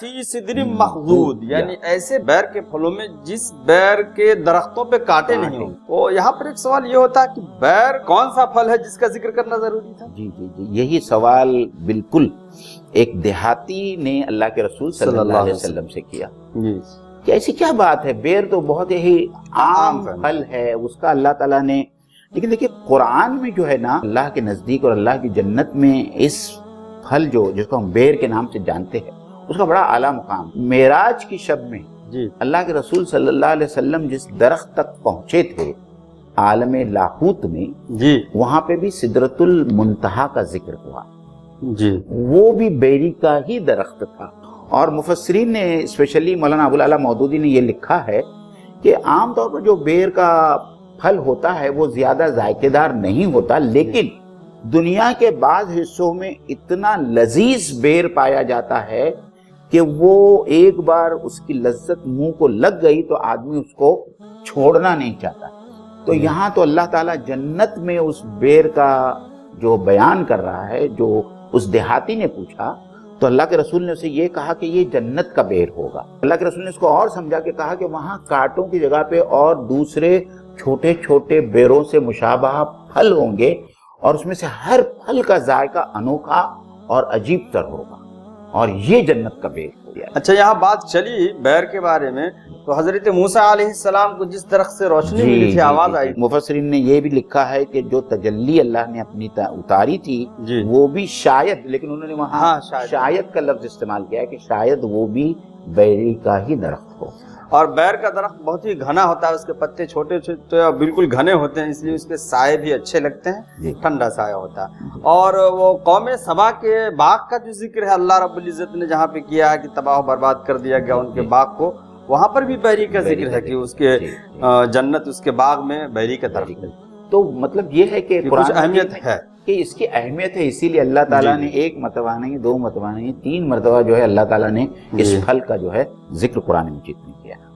فی صدر مخضود، یعنی ایسے بیر کے پھلوں میں جس بیر کے درختوں پہ کانٹے نہیں ہوں۔ تو یہاں پر ایک سوال یہ ہوتا ہے کہ بیر کون سا پھل ہے جس کا ذکر کرنا ضروری تھا؟ جی جی جی، یہی سوال بالکل ایک دیہاتی نے اللہ کے رسول صلی اللہ علیہ وسلم سے کیا کہ ایسی کیا بات ہے، بیر تو بہت ہی عام پھل ہے، اس کا اللہ تعالیٰ نے، لیکن دیکھیں قرآن میں جو ہے نا اللہ کے نزدیک اور اللہ کی جنت میں اس پھل جو جس کو ہم بیر کے نام سے جانتے ہیں اس کا بڑا اعلیٰ مقام۔ معراج کی شب میں اللہ کے رسول صلی اللہ علیہ وسلم جس درخت تک پہنچے تھے عالم لاہوت میں، وہاں پہ بھی سدرۃ المنتہا کا ذکر ہوا، وہ بھی بیری کا ہی درخت تھا۔ اور مفسرین نے اسپیشلی مولانا ابوالعلا مودودی نے یہ لکھا ہے کہ عام طور پر جو بیر کا پھل ہوتا ہے وہ زیادہ ذائقے دار نہیں ہوتا، لیکن دنیا کے بعض حصوں میں اتنا لذیذ بیر پایا جاتا ہے کہ وہ ایک بار اس کی لذت منہ کو لگ گئی تو آدمی اس کو چھوڑنا نہیں چاہتا۔ تو یہاں تو اللہ تعالیٰ جنت میں اس بیر کا جو بیان کر رہا ہے، جو اس دیہاتی نے پوچھا تو اللہ کے رسول نے اسے یہ کہا کہ یہ جنت کا بیر ہوگا۔ اللہ کے رسول نے اس کو اور سمجھا کہ کہا کہ وہاں کانٹوں کی جگہ پہ اور دوسرے چھوٹے چھوٹے بیروں سے مشابہ پھل ہوں گے اور اس میں سے ہر پھل کا ذائقہ انوکھا اور عجیب تر ہوگا، اور یہ جنت کا بیر ہو گیا۔ اچھا، یہاں بات چلی بیر کے بارے میں، تو حضرت موسیٰ علیہ السلام کو جس درخت سے روشنی ملی تھی، آواز آئی، مفسرین نے یہ بھی لکھا ہے کہ جو تجلی اللہ نے اپنی اتاری تھی وہ بھی شاید، لیکن انہوں نے وہاں شاید کا لفظ استعمال کیا ہے کہ شاید وہ بھی بیری کا ہی درخت ہو۔ اور بیر کا درخت بہت ہی گھنا ہوتا ہے، اس کے پتے چھوٹے چھوٹے اور بالکل گھنے ہوتے ہیں، اس لیے اس کے سائے بھی اچھے لگتے ہیں، ٹھنڈا سایہ ہوتا ہے۔ اور وہ قوم سبا کے باغ کا جو ذکر ہے اللہ رب العزت نے جہاں پہ کیا ہے کہ تباہ و برباد کر دیا گیا ان کے باغ کو، وہاں پر بھی بیری کا ذکر ہے کہ اس کے جنت، اس کے باغ میں بیری کا درخت ہے۔ تو مطلب یہ ہے کہ کچھ اہمیت ہے کہ اس کی اہمیت ہے، اسی لیے اللہ تعالیٰ نے ایک مرتبہ نہیں، دو مرتبہ نہیں، 3 مرتبہ جو ہے اللہ تعالیٰ نے اس پھل کا جو ہے ذکر قرآن مجید میں کیا۔